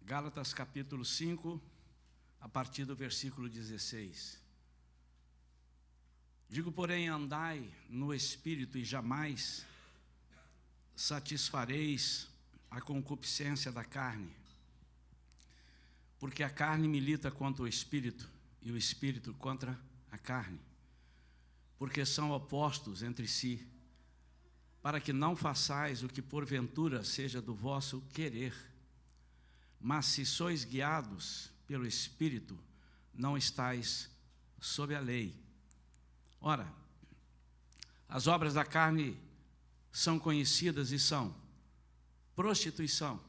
Gálatas capítulo 5, a partir do versículo 16. Digo, porém, andai no Espírito e jamais satisfareis a concupiscência da carne, porque a carne milita contra o Espírito e o Espírito contra a carne, porque são opostos entre si, para que não façais o que porventura seja do vosso querer. Mas se sois guiados pelo Espírito, não estáis sob a lei. Ora, as obras da carne são conhecidas e são prostituição,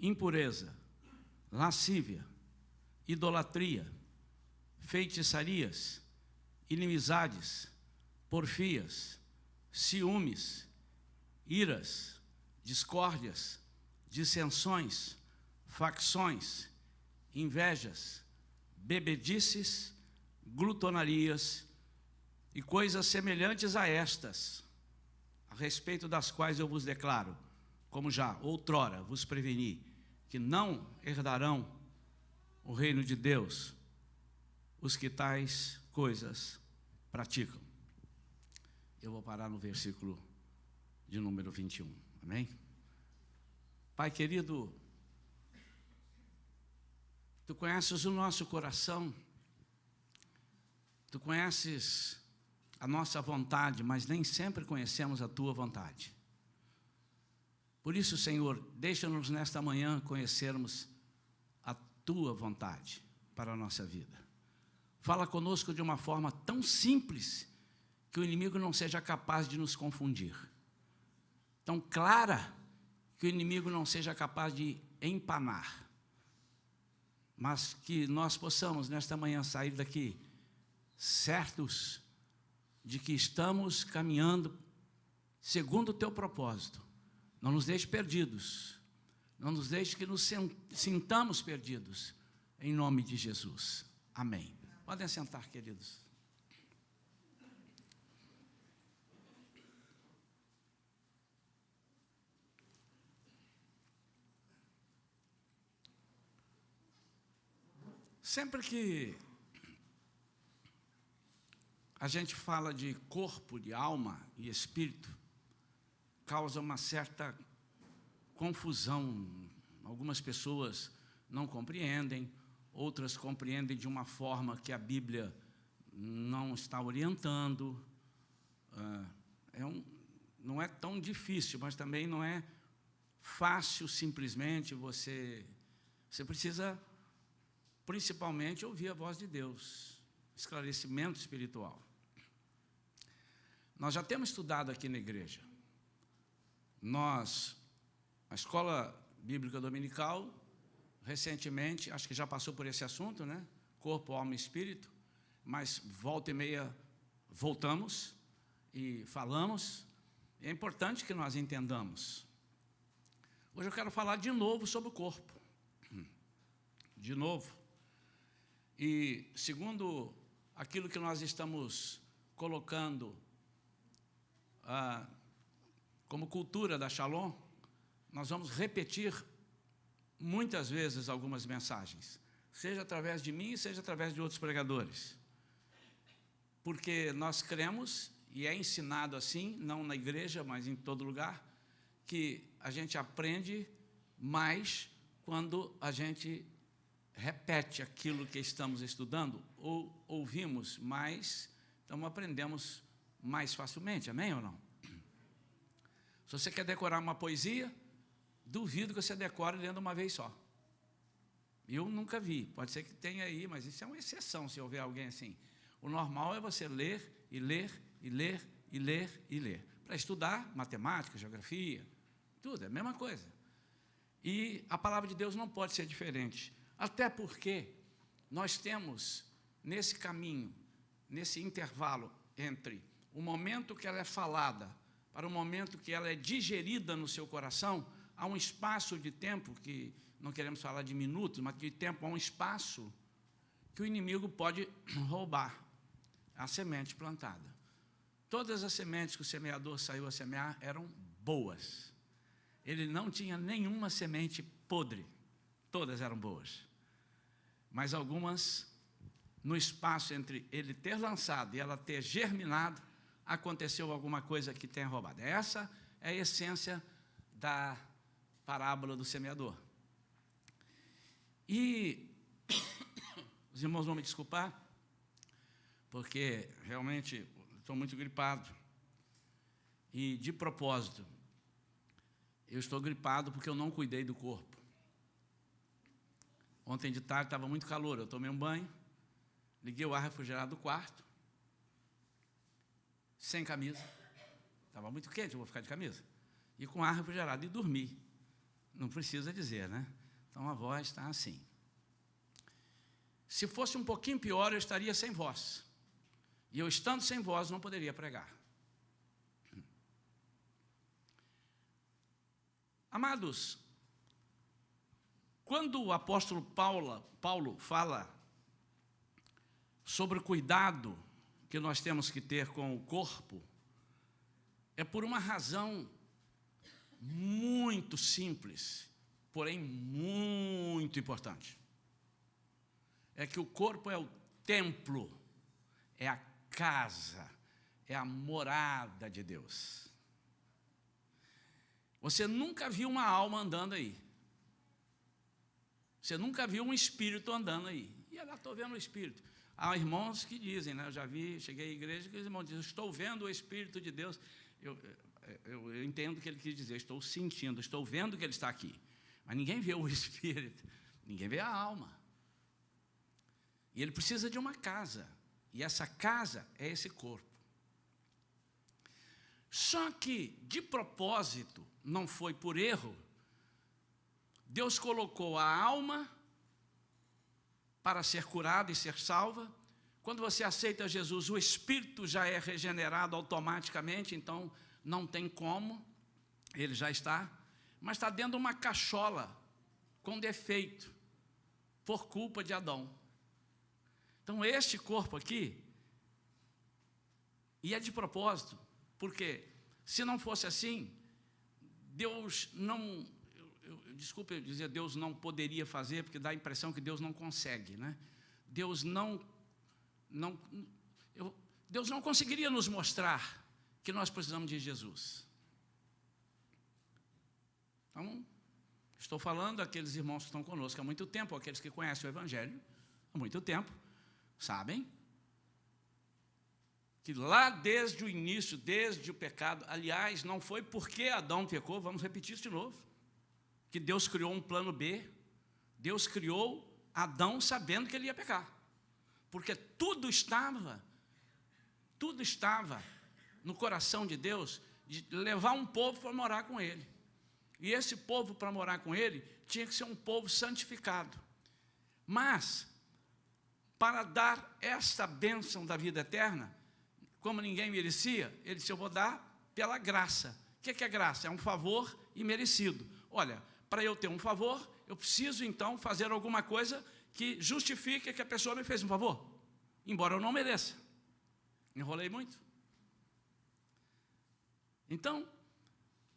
impureza, lascívia, idolatria, feitiçarias, inimizades, porfias, ciúmes, iras, discórdias, dissensões, facções, invejas, bebedices, glutonarias e coisas semelhantes a estas, a respeito das quais eu vos declaro, como já outrora vos preveni, que não herdarão o reino de Deus os que tais coisas praticam. Eu vou parar no versículo de número 21, amém? Pai querido, Tu conheces o nosso coração, Tu conheces a nossa vontade, mas nem sempre conhecemos a Tua vontade. Por isso, Senhor, deixa-nos nesta manhã conhecermos a Tua vontade para a nossa vida. Fala conosco de uma forma tão simples que o inimigo não seja capaz de nos confundir. Tão clara que o inimigo não seja capaz de empanar. Mas que nós possamos, nesta manhã, sair daqui certos de que estamos caminhando segundo o Teu propósito. Não nos deixe perdidos. Não nos deixe que nos sintamos perdidos. Em nome de Jesus. Amém. Podem sentar, queridos. Sempre que a gente fala de corpo, de alma e espírito, causa uma certa confusão. Algumas pessoas não compreendem, outras compreendem de uma forma que a Bíblia não está orientando. Não é tão difícil, mas também não é fácil simplesmente você precisa principalmente ouvir a voz de Deus, esclarecimento espiritual. Nós já temos estudado aqui na igreja. A Escola Bíblica Dominical, recentemente, acho que já passou por esse assunto, né? Corpo, alma e espírito, mas volta e meia voltamos e falamos. É importante que nós entendamos. Hoje eu quero falar de novo sobre o corpo. De novo. E segundo aquilo que nós estamos colocando como cultura da Shalom, nós vamos repetir muitas vezes algumas mensagens, seja através de mim, seja através de outros pregadores. Porque nós cremos, e é ensinado assim, não na igreja, mas em todo lugar, que a gente aprende mais quando a gente repete aquilo que estamos estudando, ou ouvimos mais, então aprendemos mais facilmente, amém ou não? Se você quer decorar uma poesia, duvido que você decore lendo uma vez só. Eu nunca vi, pode ser que tenha aí, mas isso é uma exceção se houver alguém assim. O normal é você ler, e ler, e ler, e ler, e ler. Para estudar matemática, geografia, tudo, é a mesma coisa. E a palavra de Deus não pode ser diferente. Até porque nós temos, nesse caminho, nesse intervalo entre o momento que ela é falada para o momento que ela é digerida no seu coração, há um espaço de tempo, que não queremos falar de minutos, mas de tempo, há um espaço que o inimigo pode roubar a semente plantada. Todas as sementes que o semeador saiu a semear eram boas. Ele não tinha nenhuma semente podre. todas eram boas. Mas algumas, no espaço entre ele ter lançado e ela ter germinado, aconteceu alguma coisa que tenha roubado. Essa é a essência da parábola do semeador. E os irmãos vão me desculpar, porque realmente estou muito gripado. E, de propósito, eu estou gripado porque eu não cuidei do corpo. Ontem de tarde estava muito calor, eu tomei um banho, liguei o ar refrigerado do quarto, sem camisa. Estava muito quente, eu vou ficar de camisa. E com ar refrigerado, e dormi. Não precisa dizer, né? Então a voz está assim. Se fosse um pouquinho pior, eu estaria sem voz. E eu, estando sem voz, não poderia pregar. Amados, quando o apóstolo Paulo fala sobre o cuidado que nós temos que ter com o corpo, é por uma razão muito simples, porém muito importante. É que o corpo é o templo, é a casa, é a morada de Deus. Você nunca viu uma alma andando aí. Você nunca viu um espírito andando aí. E eu estou vendo o espírito. Há irmãos que dizem, né? Eu já vi, cheguei à igreja, que os irmãos dizem, estou vendo o Espírito de Deus. Eu entendo o que ele quis dizer, estou sentindo, estou vendo que ele está aqui. Mas ninguém vê o Espírito, ninguém vê a alma. E ele precisa de uma casa. E essa casa é esse corpo. Só que, de propósito, não foi por erro, Deus colocou a alma para ser curada e ser salva. Quando você aceita Jesus, o espírito já é regenerado automaticamente, então não tem como, ele já está, mas está dentro de uma cachola com defeito, por culpa de Adão. Então este corpo aqui, e é de propósito, porque se não fosse assim, Deus não, desculpe eu dizer, Deus não poderia fazer, porque dá a impressão que Deus não consegue, né? Deus não conseguiria nos mostrar que nós precisamos de Jesus. Então, estou falando àqueles irmãos que estão conosco há muito tempo, aqueles que conhecem o Evangelho há muito tempo, sabem que lá desde o início, desde o pecado, aliás, não foi porque Adão pecou, vamos repetir isso de novo, que Deus criou um plano B. Deus criou Adão sabendo que ele ia pecar, porque tudo estava no coração de Deus, de levar um povo para morar com ele, e esse povo para morar com ele, tinha que ser um povo santificado, mas, para dar essa bênção da vida eterna, como ninguém merecia, ele disse, eu vou dar pela graça. O que é graça? É um favor imerecido. Olha, para eu ter um favor, eu preciso então fazer alguma coisa que justifique que a pessoa me fez um favor, embora eu não mereça. Enrolei muito. Então,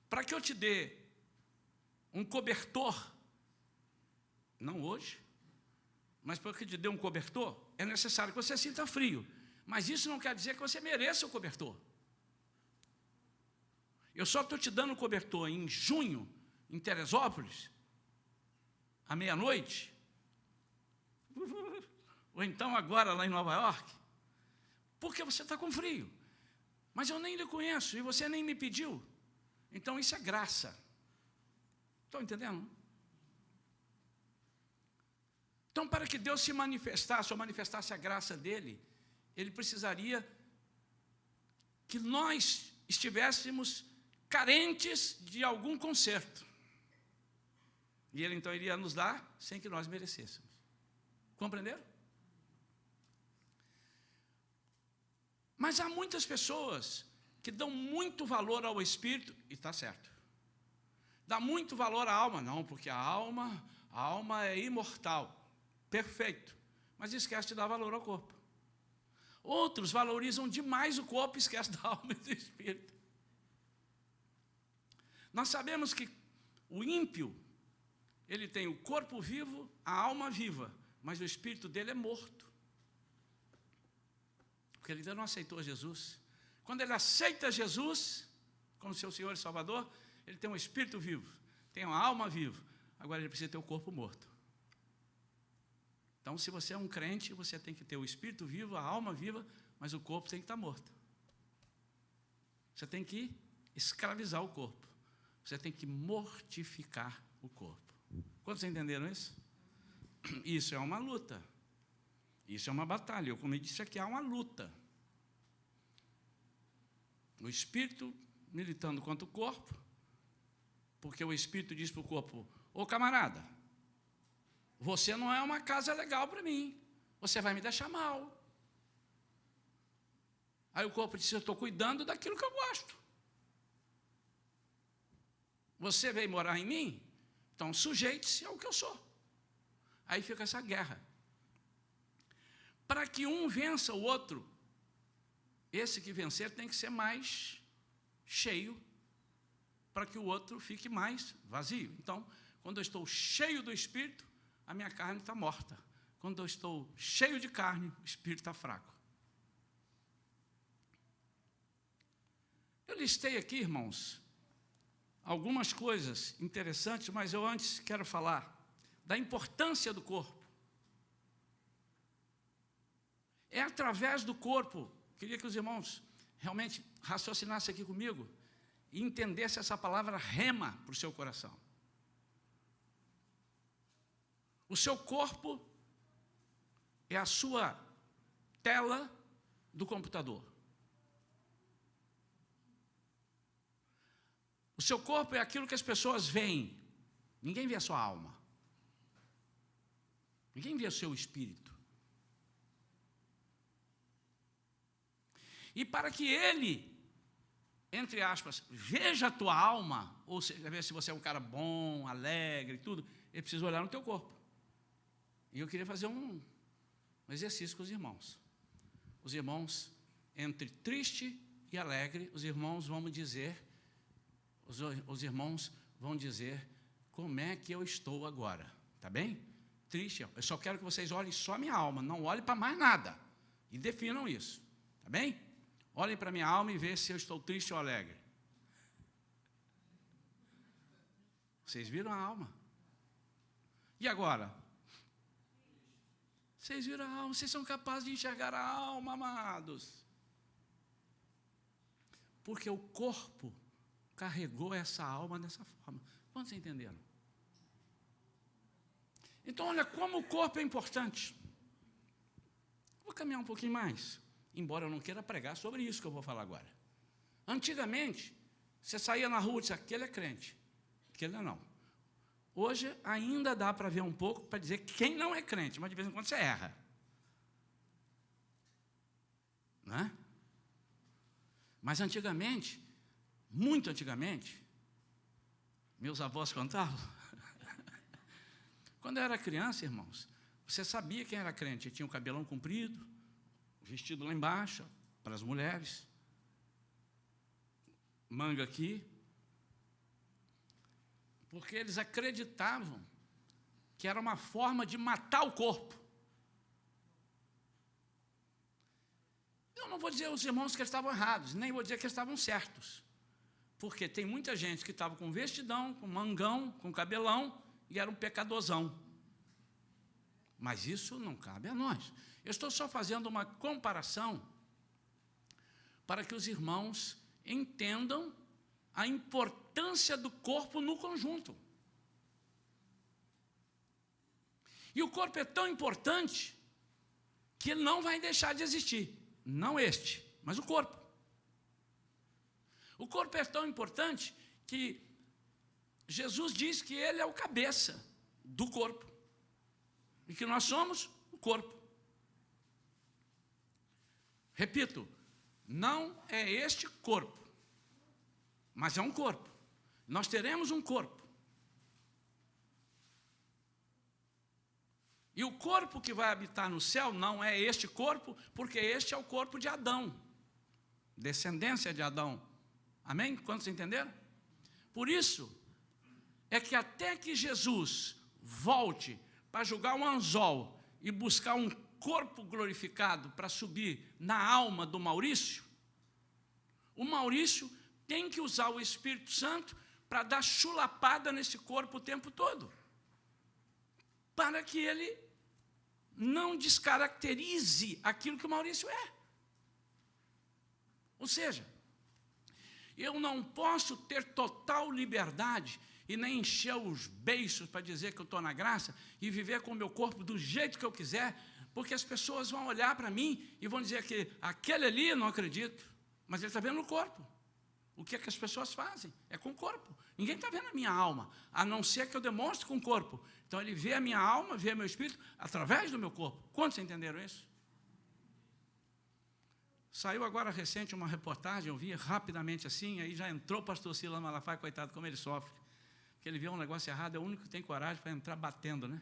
para que eu te dê um cobertor, não hoje, mas para que eu te dê um cobertor, é necessário que você sinta frio. Mas isso não quer dizer que você mereça o cobertor. Eu só estou te dando o cobertor em junho, em Teresópolis, à meia-noite, ou então agora lá em Nova York, porque você está com frio. Mas eu nem lhe conheço e você nem me pediu. Então isso é graça. Estão entendendo? Então, para que Deus se manifestasse, ou manifestasse a graça dele, ele precisaria que nós estivéssemos carentes de algum conserto. E ele então iria nos dar sem que nós merecêssemos. Compreenderam? Mas há muitas pessoas que dão muito valor ao espírito, e está certo. Dá muito valor à alma, não, porque a alma é imortal. Perfeito. Mas esquece de dar valor ao corpo. Outros valorizam demais o corpo e esquecem da alma e do espírito. Nós sabemos que o ímpio, ele tem o corpo vivo, a alma viva, mas o espírito dele é morto. Porque ele ainda não aceitou Jesus. Quando ele aceita Jesus como seu Senhor e Salvador, ele tem um espírito vivo, tem uma alma viva. Agora ele precisa ter o corpo morto. Então, se você é um crente, você tem que ter o espírito vivo, a alma viva, mas o corpo tem que estar morto. Você tem que escravizar o corpo. Você tem que mortificar o corpo. Quantos entenderam isso? Isso é uma luta. Isso é uma batalha. Eu, como eu disse aqui, há uma luta. O espírito militando contra o corpo, porque o espírito diz para o corpo: ô camarada, você não é uma casa legal para mim, você vai me deixar mal. Aí o corpo diz: eu estou cuidando daquilo que eu gosto. Você veio morar em mim, então sujeite-se ao que eu sou. Aí fica essa guerra. Para que um vença o outro, esse que vencer tem que ser mais cheio, para que o outro fique mais vazio. Então, quando eu estou cheio do Espírito, a minha carne está morta. Quando eu estou cheio de carne, o Espírito está fraco. Eu listei aqui, irmãos, algumas coisas interessantes, mas eu antes quero falar da importância do corpo. É através do corpo, queria que os irmãos realmente raciocinassem aqui comigo e entendessem essa palavra rema para o seu coração. O seu corpo é a sua tela do computador. O seu corpo é aquilo que as pessoas veem. Ninguém vê a sua alma. Ninguém vê o seu espírito. E para que ele, entre aspas, veja a tua alma, ou seja, ver se você é um cara bom, alegre e tudo, ele precisa olhar no teu corpo. E eu queria fazer um exercício com os irmãos. Os irmãos, entre triste e alegre, os irmãos vão me dizer, os irmãos vão dizer como é que eu estou agora, tá bem? Triste, eu só quero que vocês olhem só a minha alma, não olhem para mais nada, e definam isso, tá bem? Olhem para a minha alma e vejam se eu estou triste ou alegre. Vocês viram a alma? E agora? Vocês viram a alma? Vocês são capazes de enxergar a alma, amados? Porque o corpo carregou essa alma dessa forma. Quantos entenderam? Então, olha como o corpo é importante. Vou caminhar um pouquinho mais, embora eu não queira pregar sobre isso que eu vou falar agora. Antigamente, você saía na rua e dizia: aquele é crente, aquele não. Hoje ainda dá para ver um pouco, para dizer quem não é crente, mas de vez em quando você erra. Não é? Mas antigamente, muito antigamente, meus avós contavam, quando eu era criança, irmãos, você sabia quem era crente. Tinha o cabelão comprido, vestido lá embaixo, para as mulheres, manga aqui, porque eles acreditavam que era uma forma de matar o corpo. Eu não vou dizer aos irmãos que eles estavam errados, nem vou dizer que eles estavam certos, porque tem muita gente que estava com vestidão, com mangão, com cabelão, e era um pecadorzão. Mas isso não cabe a nós. Eu estou só fazendo uma comparação para que os irmãos entendam a importância do corpo no conjunto. E o corpo é tão importante que ele não vai deixar de existir. Não este, mas o corpo. O corpo é tão importante que Jesus diz que ele é o cabeça do corpo. E que nós somos o corpo. Repito, não é este corpo, mas é um corpo. Nós teremos um corpo. E o corpo que vai habitar no céu não é este corpo, porque este é o corpo de Adão, descendência de Adão. Amém? Quantos entenderam? Por isso, é que até que Jesus volte para julgar um anzol e buscar um corpo glorificado para subir na alma do Maurício, o Maurício tem que usar o Espírito Santo para dar chulapada nesse corpo o tempo todo, para que ele não descaracterize aquilo que o Maurício é. Ou seja, eu não posso ter total liberdade e nem encher os beiços para dizer que eu estou na graça e viver com o meu corpo do jeito que eu quiser, porque as pessoas vão olhar para mim e vão dizer que aquele ali eu não acredito, mas ele está vendo o corpo. O que é que as pessoas fazem? É com o corpo. Ninguém está vendo a minha alma, a não ser que eu demonstre com o corpo. Então, ele vê a minha alma, vê meu espírito, através do meu corpo. Quantos entenderam isso? Saiu agora recente uma reportagem, eu vi rapidamente assim, aí já entrou o pastor Silas Malafaia, coitado, como ele sofre. Porque ele vê um negócio errado, é o único que tem coragem para entrar batendo, né?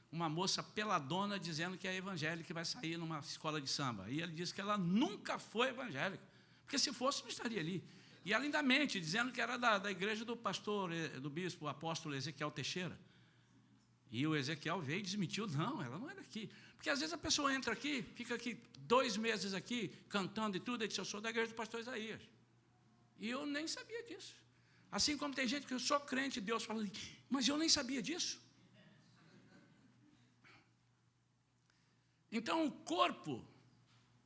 Uma moça peladona dizendo que é evangélica e vai sair numa escola de samba. E ele disse que ela nunca foi evangélica, porque se fosse, não estaria ali. E ela ainda mente, dizendo que era da igreja do pastor, do bispo, o apóstolo Ezequiel Teixeira. E o Ezequiel veio e desmentiu, não, ela não é daqui. Porque às vezes a pessoa entra aqui, fica aqui 2 meses aqui, cantando e tudo, e diz, eu sou da igreja do pastor Isaías. E eu nem sabia disso. Assim como tem gente que eu sou crente, Deus fala, mas eu nem sabia disso. Então o corpo,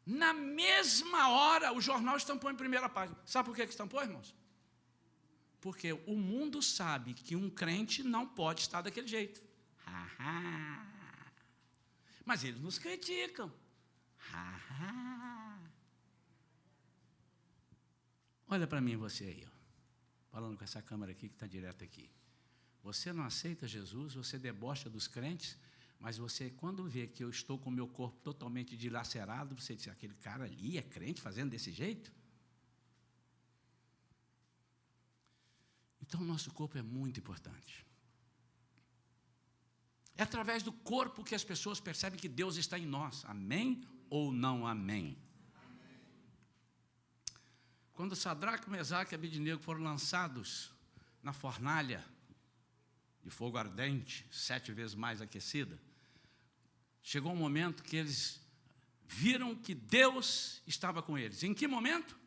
na mesma hora, o jornal estampou em primeira página. Sabe por que estampou, irmãos? Porque o mundo sabe que um crente não pode estar daquele jeito. Mas eles nos criticam. Olha para mim você aí, ó, falando com essa câmera aqui que está direto aqui. Você não aceita Jesus, você debocha dos crentes, mas você, quando vê que eu estou com o meu corpo totalmente dilacerado, você diz, aquele cara ali é crente fazendo desse jeito? Então, o nosso corpo é muito importante. É através do corpo que as pessoas percebem que Deus está em nós. Amém ou não amém? Quando Sadraque, Mesaque e Abednego foram lançados na fornalha de fogo ardente, 7 vezes mais aquecida, chegou um momento que eles viram que Deus estava com eles. Em que momento?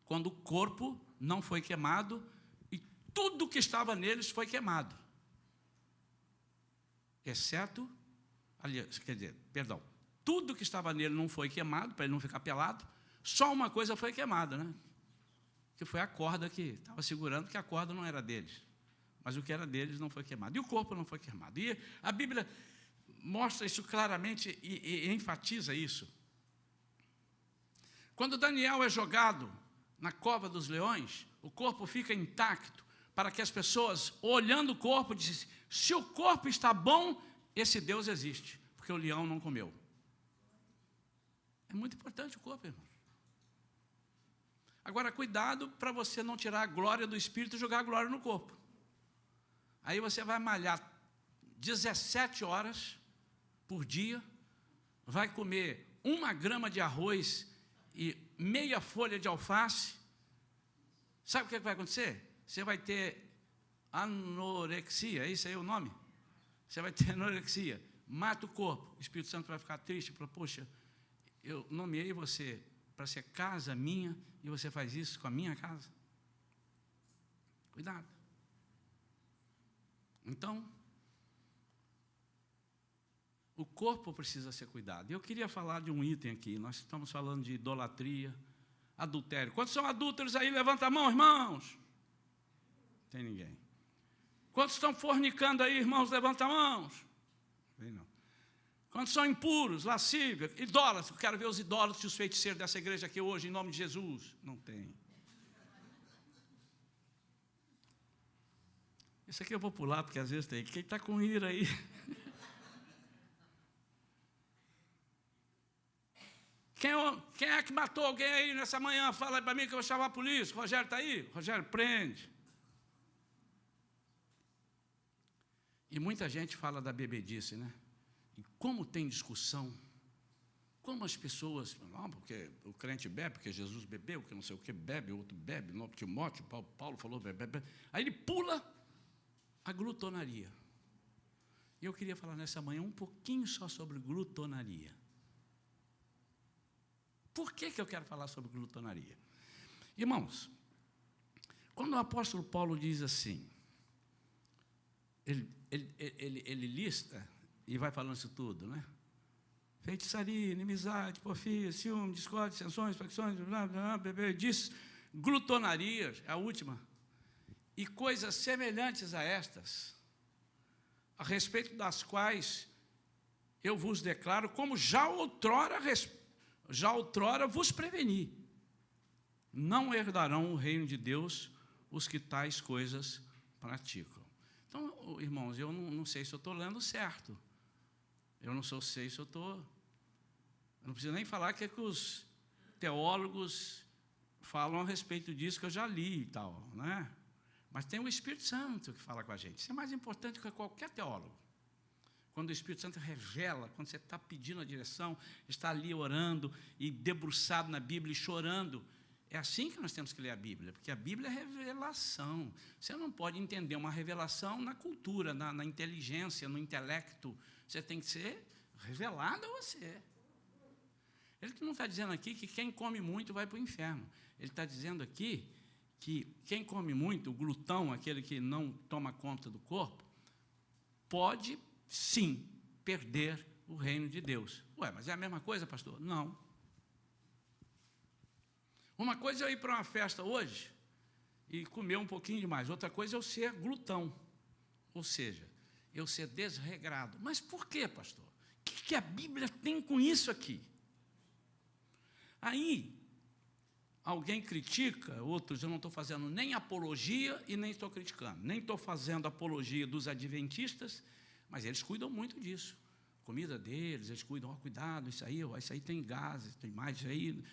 Quando o corpo não foi queimado e tudo que estava neles foi queimado. Exceto, aliás, quer dizer, perdão, tudo que estava nele não foi queimado, para ele não ficar pelado, só uma coisa foi queimada, né? Que foi a corda que estava segurando, que a corda não era deles, mas o que era deles não foi queimado, e o corpo não foi queimado. E a Bíblia mostra isso claramente e enfatiza isso. Quando Daniel é jogado na cova dos leões, o corpo fica intacto, para que as pessoas, olhando o corpo, dizem, se o corpo está bom, esse Deus existe, porque o leão não comeu. É muito importante o corpo, irmão. Agora, cuidado para você não tirar a glória do Espírito e jogar a glória no corpo. Aí você vai malhar 17 horas por dia, vai comer 1 grama de arroz e meia folha de alface. Sabe o que vai acontecer? Você vai ter anorexia, é isso aí o nome? Você vai ter anorexia, mata o corpo, o Espírito Santo vai ficar triste, fala, poxa, eu nomeei você para ser casa minha, e você faz isso com a minha casa. Cuidado. Então, o corpo precisa ser cuidado. Eu queria falar de um item aqui, nós estamos falando de idolatria, adultério. Quantos são adúlteros aí? Levanta a mão, irmãos. Não tem ninguém. Quantos estão fornicando aí, irmãos? Levanta a mão. Não. Quantos são impuros, lascívos, idólatras? Eu quero ver os idólatras e os feiticeiros dessa igreja aqui hoje, em nome de Jesus. Não tem. Isso aqui eu vou pular, porque às vezes tem. Quem está com ira aí? Quem é que matou alguém aí nessa manhã? Fala para mim que eu vou chamar a polícia. Rogério está aí? Rogério, prende. E muita gente fala da bebedice, né? E como tem discussão, como as pessoas, não, porque o crente bebe, porque Jesus bebeu, que não sei o que bebe, outro bebe, Timóteo, Paulo falou, bebe. Aí ele pula a glutonaria. E eu queria falar nessa manhã um pouquinho só sobre glutonaria. Por que eu quero falar sobre glutonaria? Irmãos, quando o apóstolo Paulo diz assim, ele lista e vai falando isso tudo, né? Feitiçaria, inimizade, porfia, ciúme, discórdia, dissensões, facções, diz glutonaria, a última, e coisas semelhantes a estas, a respeito das quais eu vos declaro, como já outrora vos preveni, não herdarão o reino de Deus os que tais coisas praticam. Então, irmãos, eu não sei se eu estou lendo certo. Eu não sei se eu estou... Eu não preciso nem falar que os teólogos falam a respeito disso, que eu já li e tal, né? Mas tem o Espírito Santo que fala com a gente. Isso é mais importante que qualquer teólogo. Quando o Espírito Santo revela, quando você está pedindo a direção, está ali orando e debruçado na Bíblia e chorando, é assim que nós temos que ler a Bíblia, porque a Bíblia é revelação. Você não pode entender uma revelação na cultura, na inteligência, no intelecto. Você tem que ser revelado a você. Ele não está dizendo aqui que quem come muito vai para o inferno. Ele está dizendo aqui que quem come muito, o glutão, aquele que não toma conta do corpo, pode, sim, perder o reino de Deus. Ué, mas é a mesma coisa, pastor? Não. Uma coisa é eu ir para uma festa hoje e comer um pouquinho demais. Outra coisa é eu ser glutão. Ou seja, eu ser desregrado. Mas por quê, pastor? O que a Bíblia tem com isso aqui? Aí, alguém critica, outros, eu não estou fazendo nem apologia e nem estou criticando. Nem estou fazendo apologia dos adventistas, mas eles cuidam muito disso. Comida deles, eles cuidam, cuidado, isso aí tem gases, tem mais isso aí,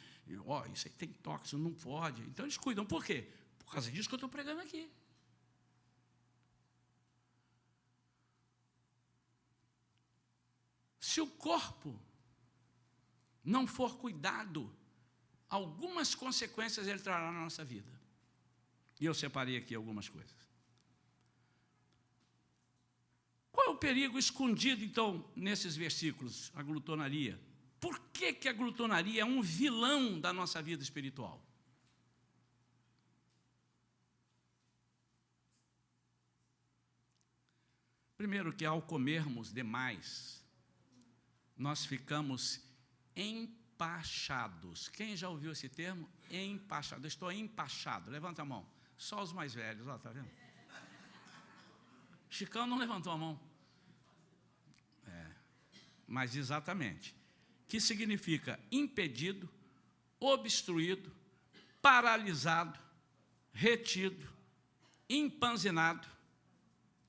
isso aí tem tóxico, não pode. Então, eles cuidam. Por quê? Por causa disso que eu estou pregando aqui. Se o corpo não for cuidado, algumas consequências ele trará na nossa vida. E eu separei aqui algumas coisas. Qual é o perigo escondido, então, nesses versículos, a glutonaria? Por que a glutonaria é um vilão da nossa vida espiritual? Primeiro, que ao comermos demais, nós ficamos empachados. Quem já ouviu esse termo? Empachado. Eu estou empachado. Levanta a mão. Só os mais velhos, ó, tá vendo? Chicão não levantou a mão. Mas exatamente. Que significa impedido, obstruído, paralisado, retido, empanzinado,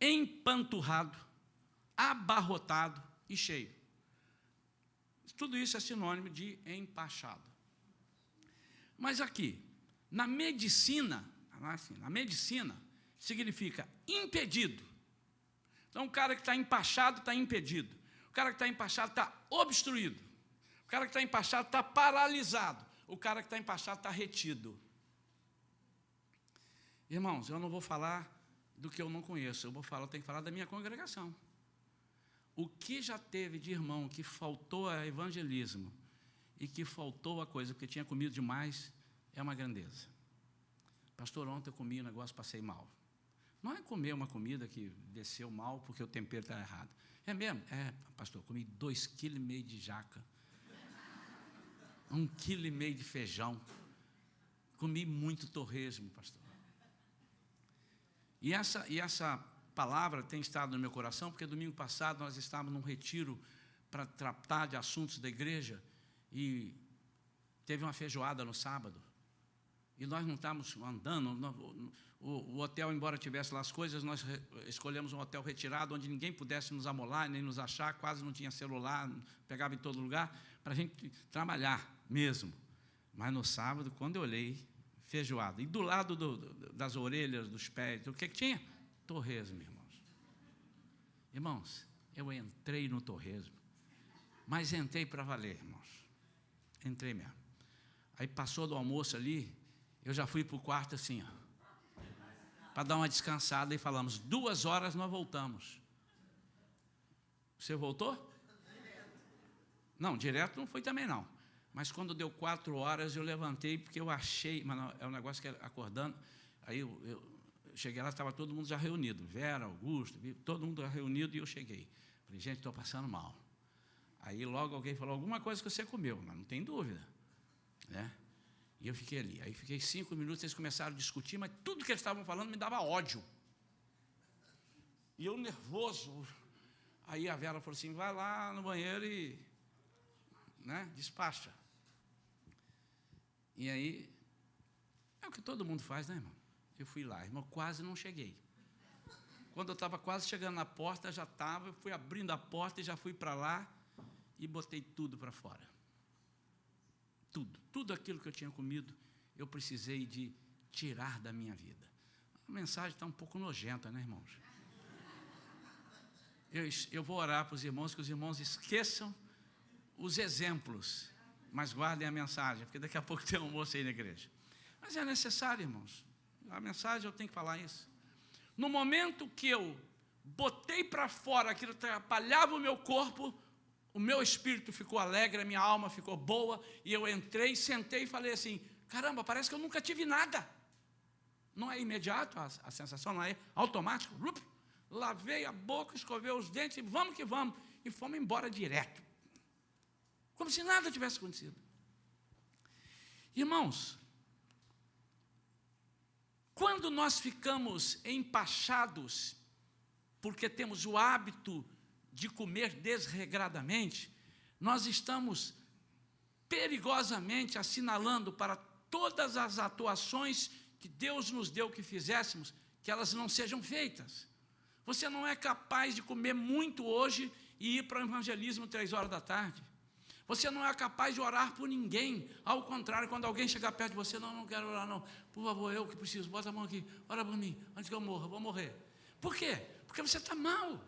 empanturrado, abarrotado e cheio. Tudo isso é sinônimo de empachado. Mas aqui, na medicina, significa impedido. Então, o cara que está empachado está impedido. O cara que está empachado está obstruído. O cara que está empachado está paralisado. O cara que está empachado está retido. Irmãos, eu não vou falar do que eu não conheço. Eu tenho que falar da minha congregação. O que já teve de irmão que faltou a evangelismo e que faltou a coisa, porque tinha comido demais, é uma grandeza. Pastor, ontem eu comi um negócio, passei mal. Não é comer uma comida que desceu mal porque o tempero está errado. É mesmo? É, pastor, comi 2,5 kg de jaca, 1,5 kg de feijão, comi muito torresmo, pastor. E essa palavra tem estado no meu coração, porque domingo passado nós estávamos num retiro para tratar de assuntos da igreja e teve uma feijoada no sábado. E nós não estávamos andando, o hotel, embora tivesse lá as coisas, nós escolhemos um hotel retirado, onde ninguém pudesse nos amolar, nem nos achar, quase não tinha celular, pegava em todo lugar, para a gente trabalhar mesmo. Mas no sábado, quando eu olhei, feijoada, e do lado das orelhas, dos pés, o que tinha? Torresmo, irmãos. Irmãos, eu entrei no torresmo, mas entrei para valer, irmãos. Entrei mesmo. Aí passou do almoço ali, eu já fui para o quarto assim, ó. para dar uma descansada e falamos, 2 horas nós voltamos. Você voltou? Não, direto não foi também não. Mas quando deu 4 horas eu levantei, porque eu achei, mas não, é um negócio que acordando, aí eu cheguei lá, estava todo mundo já reunido, Vera, Augusto, todo mundo já reunido e eu cheguei. Falei, gente, estou passando mal. Aí logo alguém falou, alguma coisa que você comeu, mas não tem dúvida, né? E eu fiquei ali, aí fiquei 5 minutos, eles começaram a discutir, mas tudo que eles estavam falando me dava ódio. E eu nervoso. Aí a Vera falou assim, vai lá no banheiro e, né, despacha. E aí, é o que todo mundo faz, né, irmão? Eu fui lá, irmão, quase não cheguei. Quando eu estava quase chegando na porta, já estava, eu fui abrindo a porta e já fui para lá e botei tudo para fora. Tudo aquilo que eu tinha comido, eu precisei de tirar da minha vida. A mensagem está um pouco nojenta, né, irmãos? Eu vou orar para os irmãos, que os irmãos esqueçam os exemplos, mas guardem a mensagem, porque daqui a pouco tem um almoço aí na igreja. Mas é necessário, irmãos. A mensagem eu tenho que falar isso. No momento que eu botei para fora aquilo que atrapalhava o meu corpo, o meu espírito ficou alegre, a minha alma ficou boa, e eu entrei, sentei e falei assim, caramba, parece que eu nunca tive nada. Não é imediato a sensação, não é automático. Lavei a boca, escovei os dentes, e vamos que vamos. E fomos embora direto. Como se nada tivesse acontecido. Irmãos, quando nós ficamos empachados, porque temos o hábito de comer desregradamente, nós estamos perigosamente assinalando para todas as atuações que Deus nos deu que fizéssemos, que elas não sejam feitas. Você não é capaz de comer muito hoje e ir para o evangelismo 3 horas da tarde. Você não é capaz de orar por ninguém. Ao contrário, quando alguém chegar perto de você, não quero orar não. Por favor, eu que preciso, bota a mão aqui, ora por mim, antes que eu morra, vou morrer. Por quê? Porque você está mal.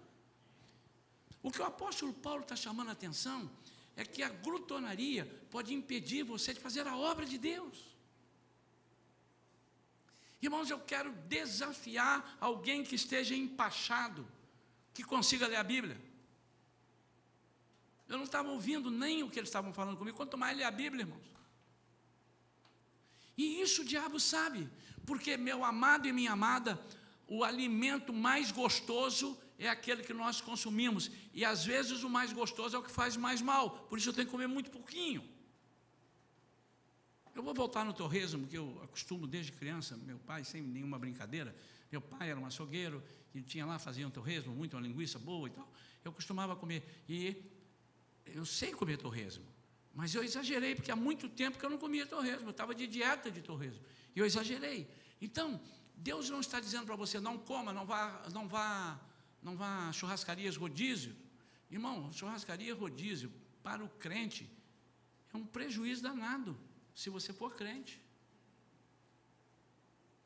O que o apóstolo Paulo está chamando a atenção é que a glutonaria pode impedir você de fazer a obra de Deus. Irmãos, eu quero desafiar alguém que esteja empachado, que consiga ler a Bíblia. Eu não estava ouvindo nem o que eles estavam falando comigo, quanto mais ler a Bíblia, irmãos. E isso o diabo sabe, porque, meu amado e minha amada, o alimento mais gostoso é aquele que nós consumimos, e às vezes o mais gostoso é o que faz mais mal, por isso eu tenho que comer muito pouquinho. Eu vou voltar no torresmo, que eu acostumo desde criança, meu pai, sem nenhuma brincadeira, meu pai era um açougueiro, e tinha lá, fazia um torresmo, muito, uma linguiça boa e tal, eu costumava comer, e eu sei comer torresmo, mas eu exagerei, porque há muito tempo que eu não comia torresmo, eu estava de dieta de torresmo, e eu exagerei. Então, Deus não está dizendo para você, não coma, não vá a churrascarias rodízio. Irmão, churrascaria rodízio, para o crente, é um prejuízo danado, se você for crente.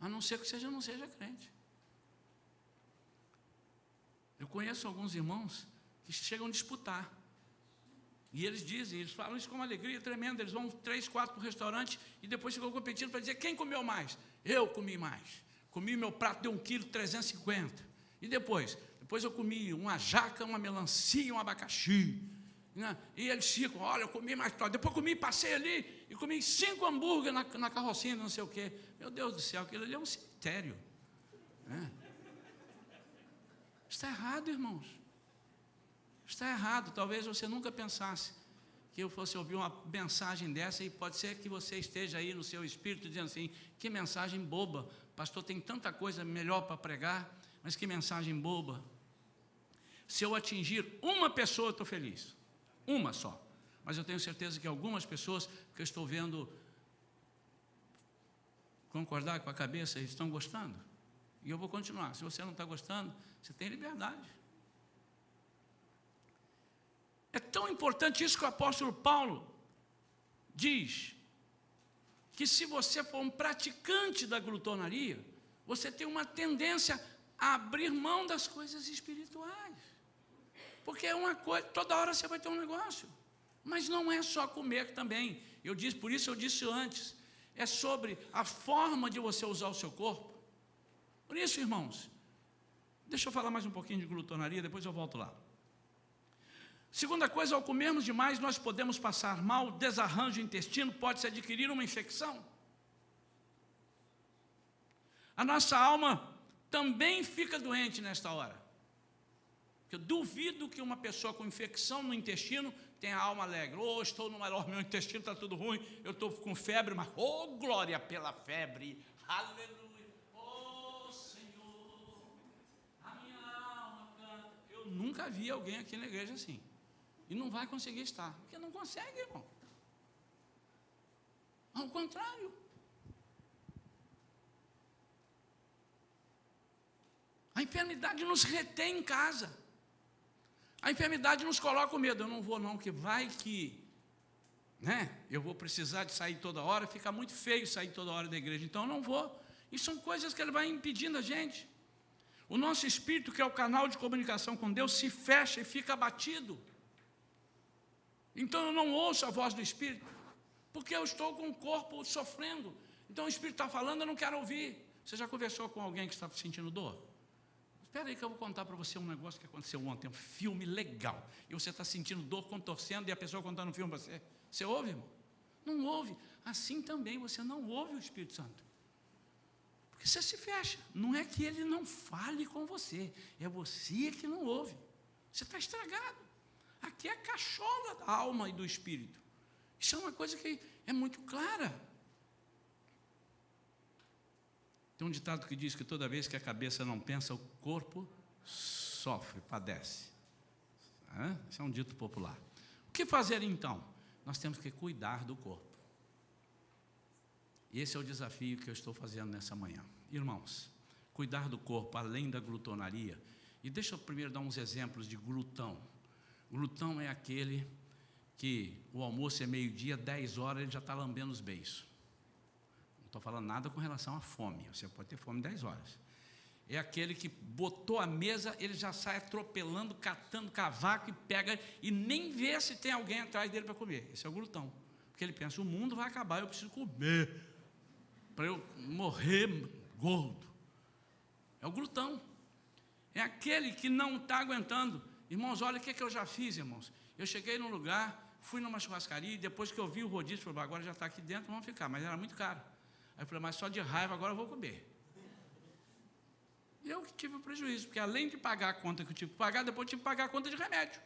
A não ser que você não seja crente. Eu conheço alguns irmãos que chegam a disputar. E eles dizem, eles falam isso com uma alegria tremenda, eles vão 3, 4 para o restaurante e depois ficam competindo para dizer quem comeu mais. Eu comi mais. Comi meu prato de 1,350 kg. E depois eu comi uma jaca, uma melancia, um abacaxi. Né? E eles ficam, olha, eu comi mais tarde. Depois comi, passei ali e comi 5 hambúrguer na carrocinha, não sei o quê. Meu Deus do céu, aquilo ali é um cemitério. Né? Está errado, irmãos. Está errado. Talvez você nunca pensasse que eu fosse ouvir uma mensagem dessa, e pode ser que você esteja aí no seu espírito dizendo assim, que mensagem boba, pastor, tem tanta coisa melhor para pregar, mas que mensagem boba. Se eu atingir uma pessoa, eu estou feliz, uma só, mas eu tenho certeza que algumas pessoas que eu estou vendo concordar com a cabeça, estão gostando, e eu vou continuar. Se você não está gostando, você tem liberdade. É tão importante isso que o apóstolo Paulo diz, que se você for um praticante da glutonaria, você tem uma tendência a abrir mão das coisas espirituais. Porque é uma coisa, toda hora você vai ter um negócio. Mas não é só comer também. Por isso eu disse antes, é sobre a forma de você usar o seu corpo. Por isso, irmãos, deixa eu falar mais um pouquinho de glutonaria, depois eu volto lá. Segunda coisa, ao comermos demais, nós podemos passar mal, desarranjo intestino, pode-se adquirir uma infecção. A nossa alma também fica doente nesta hora. Eu duvido que uma pessoa com infecção no intestino tenha a alma alegre. Estou no melhor, meu intestino está tudo ruim, eu estou com febre, mas, glória pela febre, aleluia, Senhor, a minha alma canta. Eu nunca vi alguém aqui na igreja assim. E não vai conseguir estar, porque não consegue, irmão. Ao contrário. A enfermidade nos retém em casa. A enfermidade nos coloca com medo. Eu não vou não, que vai que, eu vou precisar de sair toda hora, fica muito feio sair toda hora da igreja, então eu não vou. E são coisas que ele vai impedindo a gente. O nosso espírito, que é o canal de comunicação com Deus, se fecha e fica abatido. Então eu não ouço a voz do Espírito, porque eu estou com o corpo sofrendo. Então o Espírito está falando, eu não quero ouvir. Você já conversou com alguém que está sentindo dor? Espera aí que eu vou contar para você um negócio que aconteceu ontem, um filme legal. E você está sentindo dor, contorcendo, e a pessoa contando um filme para você. Você ouve, irmão? Não ouve. Assim também você não ouve o Espírito Santo. Porque você se fecha. Não é que ele não fale com você, é você que não ouve. Você está estragado. Aqui é a cachola da alma e do espírito. Isso é uma coisa que é muito clara. Tem um ditado que diz que toda vez que a cabeça não pensa, o corpo sofre, padece. Isso é um dito popular. O que fazer então? Nós temos que cuidar do corpo. Esse é o desafio que eu estou fazendo nessa manhã. Irmãos, cuidar do corpo, além da glutonaria. E deixa eu primeiro dar uns exemplos de glutão. Glutão é aquele que o almoço é meio-dia, 10 horas, ele já está lambendo os beiços. Não estou falando nada com relação à fome, você pode ter fome 10 horas. É aquele que botou a mesa, ele já sai atropelando, catando cavaco e pega, e nem vê se tem alguém atrás dele para comer. Esse é o glutão. Porque ele pensa, o mundo vai acabar, eu preciso comer, para eu morrer gordo. É o glutão. É aquele que não está aguentando. Irmãos, olha o que eu já fiz, irmãos. Eu cheguei num lugar, fui numa churrascaria, e depois que eu vi o rodízio, falei, agora já está aqui dentro, vamos ficar, mas era muito caro. Aí eu falei, mas só de raiva agora eu vou comer. E eu tive um prejuízo, porque além de pagar a conta que eu tive que pagar, depois eu tive que pagar a conta de remédio.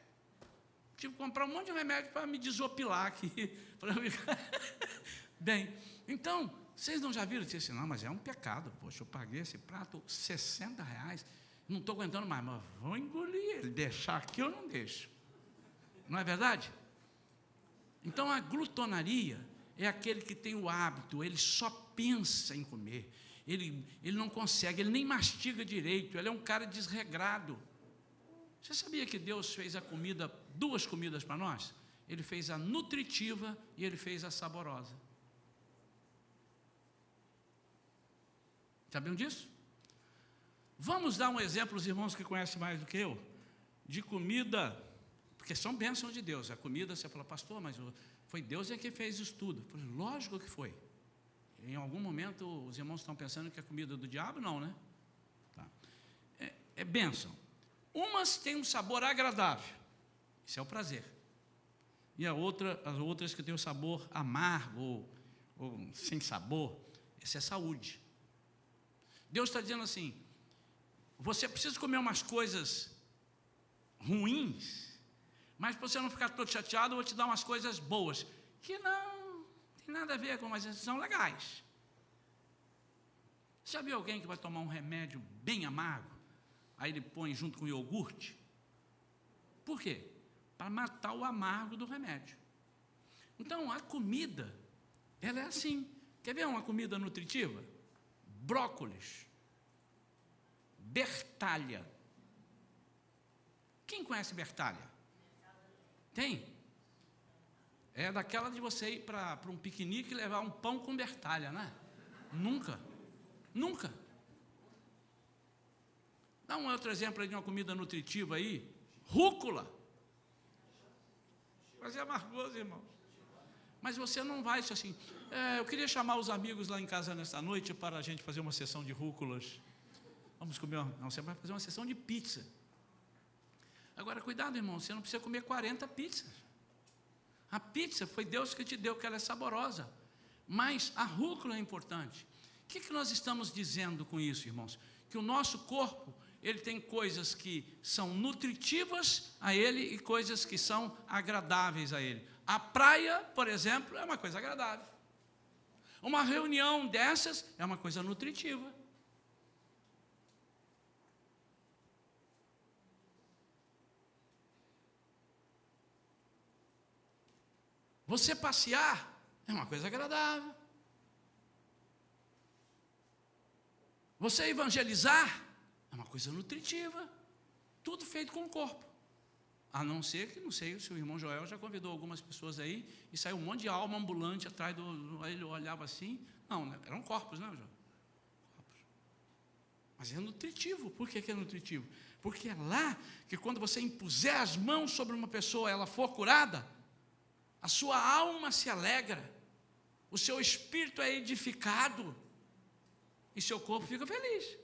Tive que comprar um monte de remédio para me desopilar aqui. Bem, então, vocês não já viram? Eu disse assim, não, mas é um pecado, poxa, eu paguei esse prato R$60, não estou aguentando mais, mas vou engolir ele, deixar aqui eu não deixo. Não é verdade? Então a glutonaria é aquele que tem o hábito, ele só pensa em comer, ele não consegue, ele nem mastiga direito, ele é um cara desregrado. Você sabia que Deus fez a comida, 2 comidas para nós? Ele fez a nutritiva e ele fez a saborosa. Sabiam disso? Vamos dar um exemplo, os irmãos que conhecem mais do que eu, de comida, porque são bênçãos de Deus. A comida, você fala, pastor, mas foi Deus que fez isso tudo. Eu falei, lógico que foi. Em algum momento, os irmãos estão pensando que é comida do diabo? Não, né? Tá. É bênção. Umas têm um sabor agradável, isso é o prazer. E as outras que têm o sabor amargo ou sem sabor, isso é saúde. Deus está dizendo assim, você precisa comer umas coisas ruins, mas para você não ficar todo chateado, eu vou te dar umas coisas boas, que não tem nada a ver com, mas são legais. Já viu alguém que vai tomar um remédio bem amargo, aí ele põe junto com iogurte? Por quê? Para matar o amargo do remédio. Então, a comida, ela é assim. Quer ver uma comida nutritiva? Brócolis, bertalha. Quem conhece bertalha? Tem? É daquela de você ir para um piquenique e levar um pão com bertalha, né? Nunca. Dá um outro exemplo aí de uma comida nutritiva aí. Rúcula. Mas é amargoso, irmão. Mas você não vai isso assim. Eu queria chamar os amigos lá em casa nesta noite para a gente fazer uma sessão de rúculas. Vamos comer. Não, você vai fazer uma sessão de pizza. Agora, cuidado, irmão, você não precisa comer 40 pizzas. A pizza foi Deus que te deu, que ela é saborosa. Mas a rúcula é importante. O que nós estamos dizendo com isso, irmãos? Que o nosso corpo, ele tem coisas que são nutritivas a ele e coisas que são agradáveis a ele. A praia, por exemplo, é uma coisa agradável. Uma reunião dessas é uma coisa nutritiva. Você passear é uma coisa agradável. Você evangelizar é uma coisa nutritiva. Tudo feito com o corpo. A não ser que, não sei, se o irmão Joel já convidou algumas pessoas aí e saiu um monte de alma ambulante atrás do... Aí ele olhava assim. Não, né? Eram corpos, né, Joel? Corpos. Mas é nutritivo. Por que é nutritivo? Porque é lá que quando você impuser as mãos sobre uma pessoa, ela for curada, a sua alma se alegra, o seu espírito é edificado e seu corpo fica feliz.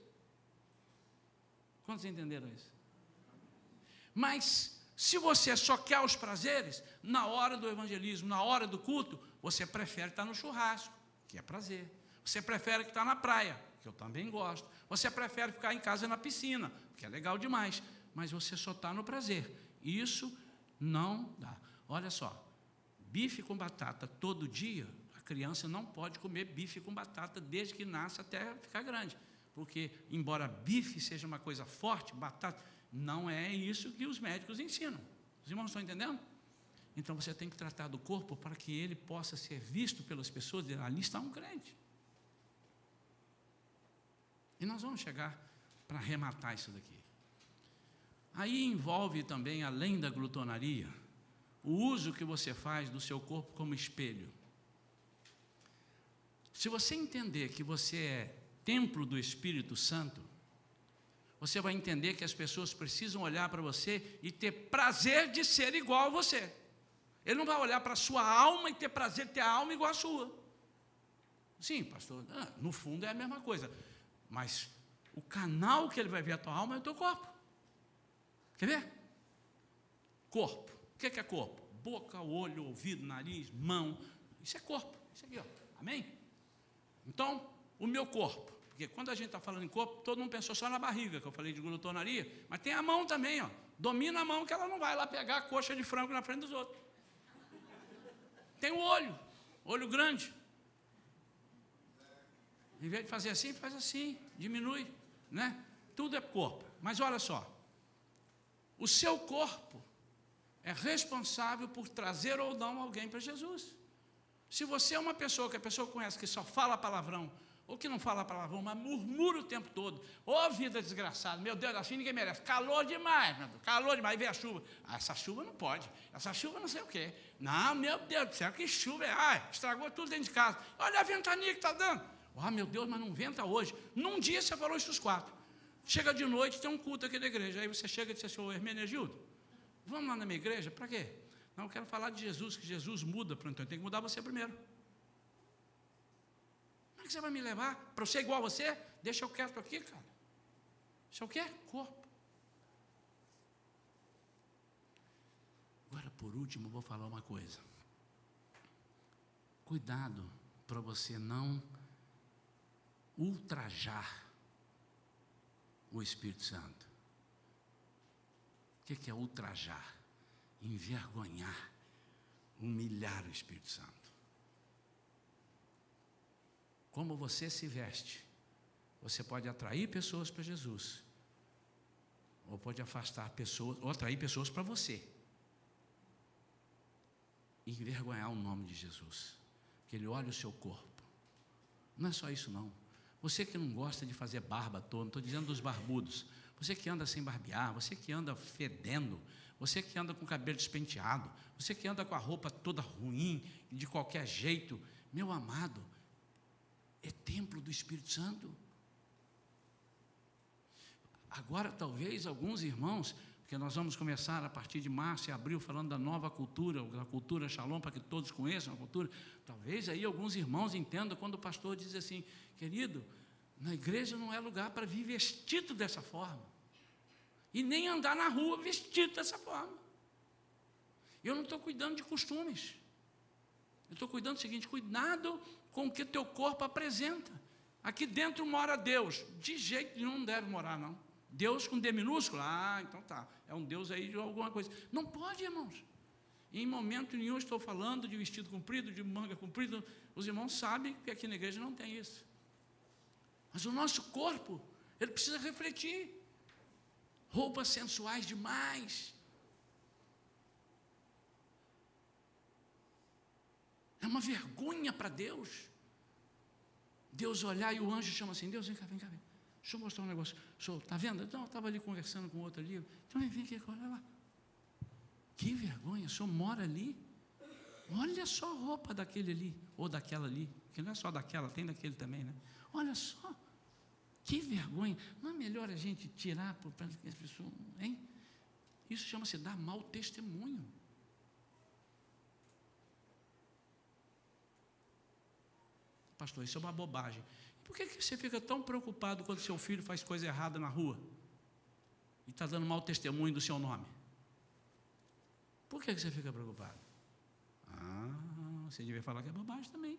Quantos entenderam isso? Mas se você só quer os prazeres, na hora do evangelismo, na hora do culto, você prefere estar no churrasco, que é prazer. Você prefere estar na praia, que eu também gosto. Você prefere ficar em casa na piscina, que é legal demais. Mas você só está no prazer. Isso não dá. Olha só, bife com batata todo dia, a criança não pode comer bife com batata desde que nasce até ficar grande. Porque, embora bife seja uma coisa forte, batata, não é isso que os médicos ensinam. Os irmãos estão entendendo? Então, você tem que tratar do corpo para que ele possa ser visto pelas pessoas, ali está um crente. E nós vamos chegar para arrematar isso daqui. Aí envolve também, além da glutonaria, o uso que você faz do seu corpo como espelho. Se você entender que você é templo do Espírito Santo, você vai entender que as pessoas precisam olhar para você e ter prazer de ser igual a você. Ele não vai olhar para a sua alma e ter prazer de ter a alma igual a sua. Sim, pastor, no fundo é a mesma coisa. Mas o canal que ele vai ver a tua alma é o teu corpo. Quer ver? Corpo. O que é corpo? Boca, olho, ouvido, nariz, mão. Isso é corpo. Isso aqui, ó. Amém? Então, o meu corpo. Porque quando a gente está falando em corpo, todo mundo pensou só na barriga, que eu falei de glutonaria. Mas tem a mão também, ó. Domina a mão que ela não vai lá pegar a coxa de frango na frente dos outros. Tem o olho. Olho grande. Em vez de fazer assim, faz assim. Diminui, né? Tudo é corpo. Mas olha só. O seu corpo é responsável por trazer ou não alguém para Jesus. Se você é uma pessoa que a pessoa conhece que só fala palavrão, ou que não fala palavrão, mas murmura o tempo todo, ô vida desgraçada, meu Deus, assim ninguém merece, calor demais, meu Deus, calor demais, aí vem a chuva, essa chuva não pode, essa chuva não sei o quê, não, meu Deus do céu, que chuva é, estragou tudo dentro de casa, olha a ventania que está dando, meu Deus, mas não venta hoje, num dia você falou isso os 4, chega de noite, tem um culto aqui da igreja, aí você chega e diz assim, ô Hermenegildo, vamos lá na minha igreja, para quê? Não, eu quero falar de Jesus, que Jesus muda, então eu tenho que mudar você primeiro. Como é que você vai me levar? Para eu ser igual a você? Deixa eu quieto aqui, cara. Isso é o quê? Corpo. Agora, por último, eu vou falar uma coisa. Cuidado para você não ultrajar o Espírito Santo. O que é ultrajar? Envergonhar, humilhar o Espírito Santo. Como você se veste, você pode atrair pessoas para Jesus, ou pode afastar pessoas, ou atrair pessoas para você. E envergonhar o nome de Jesus, que Ele olha o seu corpo. Não é só isso não. Você que não gosta de fazer barba toda, não estou dizendo dos barbudos, você que anda sem barbear, você que anda fedendo, você que anda com o cabelo despenteado, você que anda com a roupa toda ruim, de qualquer jeito, meu amado, é templo do Espírito Santo. Agora, talvez alguns irmãos, porque nós vamos começar a partir de março e abril, falando da nova cultura, da cultura Shalom, para que todos conheçam a cultura, talvez aí alguns irmãos entendam quando o pastor diz assim, querido, Na igreja não é lugar para vir vestido dessa forma. E nem andar na rua vestido dessa forma. Eu não estou cuidando de costumes. Eu estou cuidando do seguinte: cuidado com o que teu corpo apresenta. Aqui dentro mora Deus. De jeito nenhum não deve morar, não. Deus com D minúsculo? Então tá. É um Deus aí de alguma coisa. Não pode, irmãos. Em momento nenhum estou falando de vestido comprido, de manga comprida. Os irmãos sabem que aqui na igreja não tem isso. Mas o nosso corpo, ele precisa refletir. Roupas sensuais demais. É uma vergonha para Deus. Deus olhar e o anjo chama assim: Deus, vem cá, vem cá. Deixa eu mostrar um negócio. Está vendo? Então, eu estava ali conversando com outro ali. Então, vem aqui, olha lá. Que vergonha, o senhor mora ali? Olha só a roupa daquele ali, ou daquela ali. Que não é só daquela, tem daquele também, né? Olha só. Que vergonha. Não é melhor a gente tirar para as pessoas, hein? Isso chama-se dar mau testemunho. Pastor, isso é uma bobagem. Por que você fica tão preocupado quando seu filho faz coisa errada na rua? E está dando mau testemunho do seu nome? Por que você fica preocupado? Você devia falar que é bobagem também.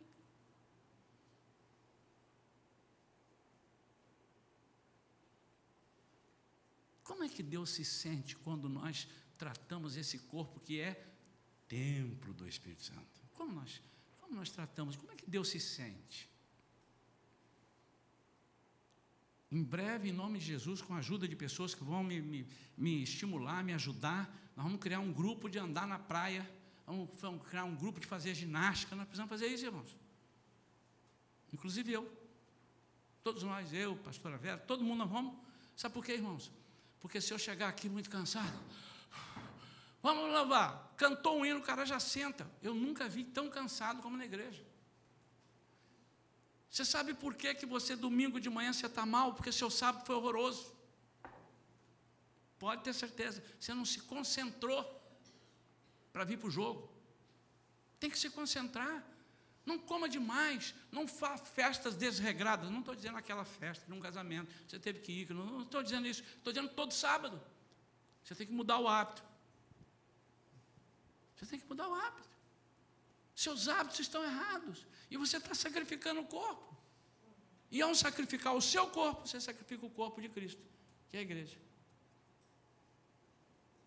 Como é que Deus se sente quando nós tratamos esse corpo que é templo do Espírito Santo? Como nós tratamos? Como é que Deus se sente? Em breve, em nome de Jesus, com a ajuda de pessoas que vão me estimular, me ajudar, nós vamos criar um grupo de andar na praia, vamos criar um grupo de fazer ginástica. Nós precisamos fazer isso, irmãos. Inclusive eu. Todos nós, eu, pastora Vera, todo mundo nós vamos. Sabe por quê, irmãos? Porque se eu chegar aqui muito cansado, vamos louvar, cantou um hino, o cara já senta. Eu nunca vi tão cansado como na igreja. Você sabe por que você domingo de manhã você está mal? Porque seu sábado foi horroroso. Pode ter certeza, você não se concentrou para vir para o jogo. Tem que se concentrar. Não coma demais, não faça festas desregradas. Não estou dizendo aquela festa de um casamento, você teve que ir, não estou dizendo isso, estou dizendo todo sábado. Você tem que mudar o hábito. Você tem que mudar o hábito. Seus hábitos estão errados, e você está sacrificando o corpo. E ao sacrificar o seu corpo, você sacrifica o corpo de Cristo, que é a igreja.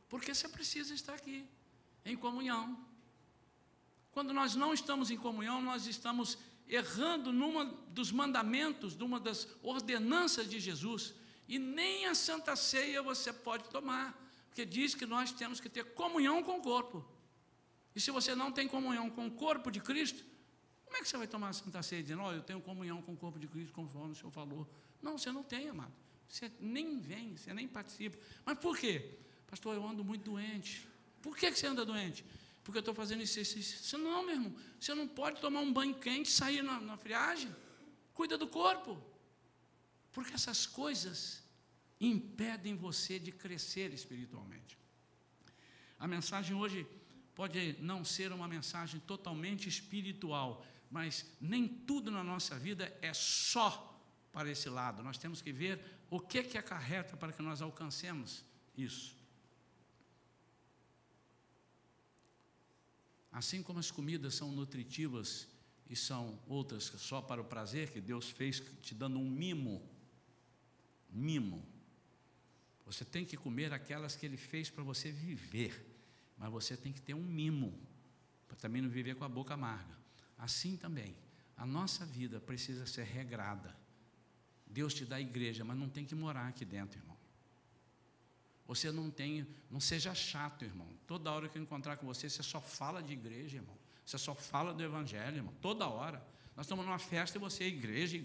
Porque você precisa estar aqui, em comunhão. Quando nós não estamos em comunhão, nós estamos errando numa dos mandamentos, numa das ordenanças de Jesus, e nem a Santa Ceia você pode tomar, porque diz que nós temos que ter comunhão com o corpo. E se você não tem comunhão com o corpo de Cristo, como é que você vai tomar a Santa Ceia dizendo: eu tenho comunhão com o corpo de Cristo, conforme o Senhor falou? Não, você não tem, amado. Você nem vem, você nem participa. Mas por quê? Pastor, eu ando muito doente. Por que você anda doente? Porque eu estou fazendo exercício. Não, meu irmão, você não pode tomar um banho quente e sair na friagem. Cuida do corpo. Porque essas coisas impedem você de crescer espiritualmente. A mensagem hoje pode não ser uma mensagem totalmente espiritual, mas nem tudo na nossa vida é só para esse lado. Nós temos que ver o que acarreta para que nós alcancemos isso. Assim como as comidas são nutritivas e são outras só para o prazer, que Deus fez te dando um mimo. Você tem que comer aquelas que Ele fez para você viver, mas você tem que ter um mimo, para também não viver com a boca amarga. Assim também, a nossa vida precisa ser regrada. Deus te dá a igreja, mas não tem que morar aqui dentro, irmão. Você não seja chato, irmão. Toda hora que eu encontrar com você, você só fala de igreja, irmão. Você só fala do evangelho, irmão. Toda hora. Nós estamos numa festa e você é igreja.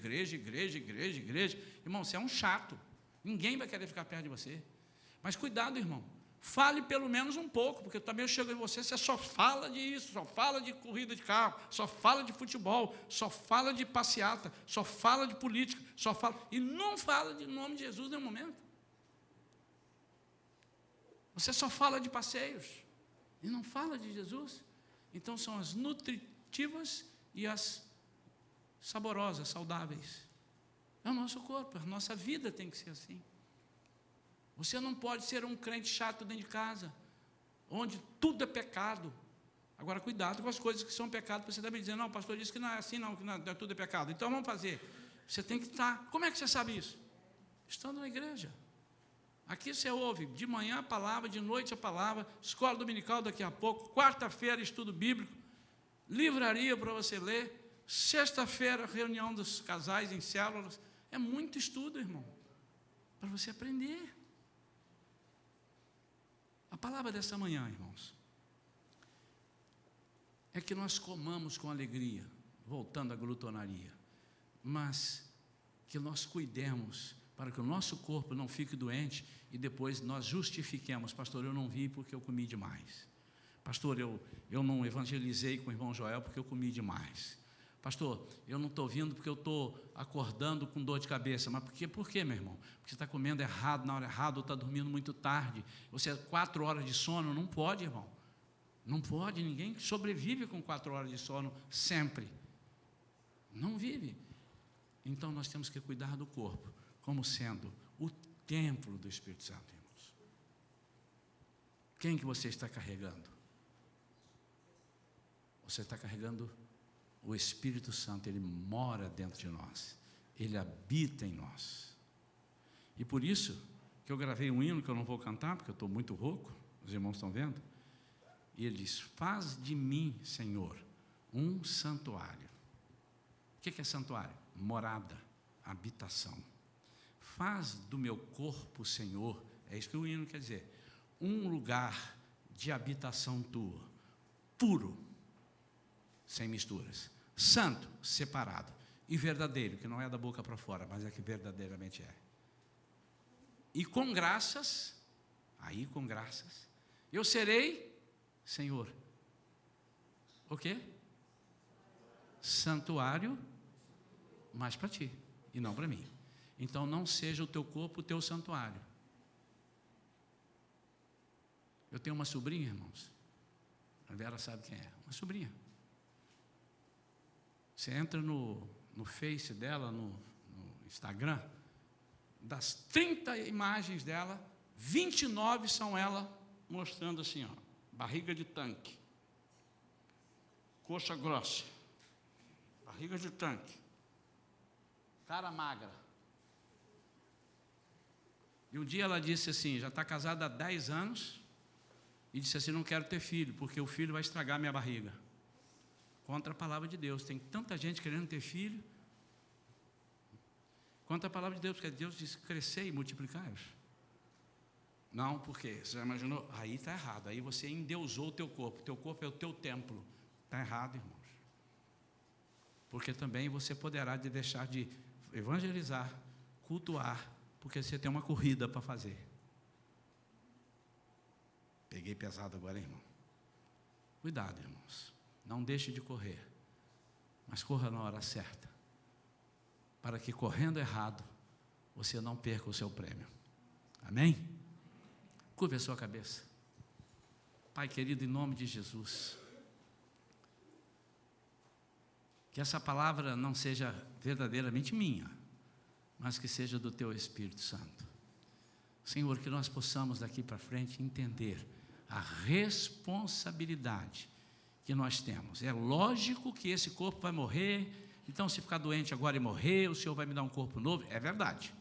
Irmão, você é um chato. Ninguém vai querer ficar perto de você. Mas cuidado, irmão. Fale pelo menos um pouco, porque também eu chego em você só fala disso, só fala de corrida de carro, só fala de futebol, só fala de passeata, só fala de política, e não fala de nome de Jesus em nenhum momento. Você só fala de passeios e não fala de Jesus. Então são as nutritivas e as saborosas, saudáveis. É o nosso corpo, a nossa vida tem que ser assim. Você não pode ser um crente chato dentro de casa, onde tudo é pecado. Agora, cuidado com as coisas que são pecado, você também dizer, não, o pastor disse que não é assim, não, que não é, tudo é pecado. Então, vamos fazer. Você tem que estar. Como é que você sabe isso? Estando na igreja. Aqui você ouve, de manhã a palavra, de noite a palavra, escola dominical daqui a pouco, quarta-feira estudo bíblico, livraria para você ler, sexta-feira reunião dos casais em células. É muito estudo, irmão, para você aprender. A palavra dessa manhã, irmãos, é que nós comamos com alegria, voltando à glutonaria, mas que nós cuidemos para que o nosso corpo não fique doente e depois nós justifiquemos, pastor, eu não vi porque eu comi demais. Pastor, eu não evangelizei com o irmão Joel porque eu comi demais. Pastor, eu não estou vindo porque eu estou acordando com dor de cabeça. Mas por quê, meu irmão? Porque você está comendo errado, na hora errada, ou está dormindo muito tarde. Você 4 horas de sono, não pode, irmão. Não pode, ninguém sobrevive com 4 horas de sono sempre. Não vive. Então nós temos que cuidar do corpo como sendo o templo do Espírito Santo, irmãos. Quem que você está carregando? Você está carregando o Espírito Santo, ele mora dentro de nós, ele habita em nós. E por isso que eu gravei um hino que eu não vou cantar, porque eu estou muito rouco, os irmãos estão vendo? E ele diz, faz de mim, Senhor, um santuário. O que é santuário? Morada, habitação. Faz do meu corpo, Senhor, é isso que o hino quer dizer, um lugar de habitação tua, puro, sem misturas, santo, separado, e verdadeiro, que não é da boca para fora, mas é que verdadeiramente é. E com graças, aí com graças, eu serei, Senhor, o quê? Santuário, mas para ti, e não para mim. Então não seja o teu corpo o teu santuário. Eu tenho uma sobrinha, irmãos, a Vera sabe quem é, uma sobrinha. Você entra no Face dela, no Instagram, das 30 imagens dela, 29 são ela mostrando assim, ó, barriga de tanque, coxa grossa, barriga de tanque, cara magra. E um dia ela disse assim, já está casada há 10 anos, e disse assim, não quero ter filho, porque o filho vai estragar minha barriga. Contra a palavra de Deus, tem tanta gente querendo ter filho, contra a palavra de Deus, porque Deus diz, crescer e multiplicar. Não, porque você já imaginou? Aí está errado, aí você endeusou o teu corpo é o teu templo, está errado, irmãos. Porque também você poderá deixar de evangelizar, cultuar, porque você tem uma corrida para fazer. Peguei pesado agora, irmão. Cuidado, irmãos. Não deixe de correr, mas corra na hora certa, para que correndo errado, você não perca o seu prêmio. Amém? Curve a sua cabeça. Pai querido, em nome de Jesus, que essa palavra não seja verdadeiramente minha, mas que seja do Teu Espírito Santo. Senhor, que nós possamos daqui para frente entender a responsabilidade que nós temos. É lógico que esse corpo vai morrer, então se ficar doente agora e morrer, o Senhor vai me dar um corpo novo, é verdade.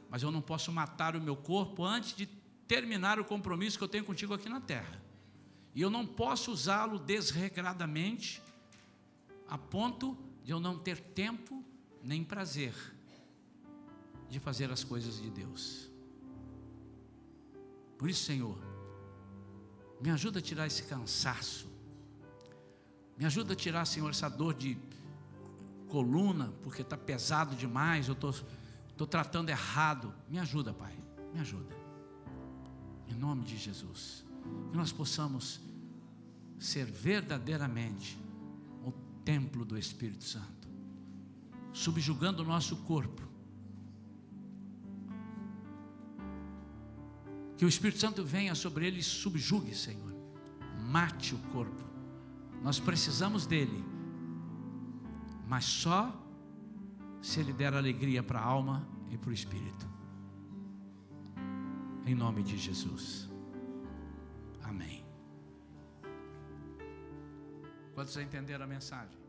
Mas eu não posso matar o meu corpo antes de terminar o compromisso que eu tenho contigo aqui na terra. E eu não posso usá-lo desregradamente, a ponto de eu não ter tempo nem prazer de fazer as coisas de Deus. Por isso, Senhor, me ajuda a tirar esse cansaço, me ajuda a tirar, Senhor, essa dor de coluna, porque está pesado demais, eu estou tratando errado. Me ajuda, Pai, me ajuda. Em nome de Jesus, que nós possamos ser verdadeiramente o templo do Espírito Santo, subjugando o nosso corpo. Que o Espírito Santo venha sobre ele e subjugue, Senhor. Mate o corpo. Nós precisamos dele, mas só se Ele der alegria para a alma e para o espírito. Em nome de Jesus. Amém. Quantos já entenderam a mensagem?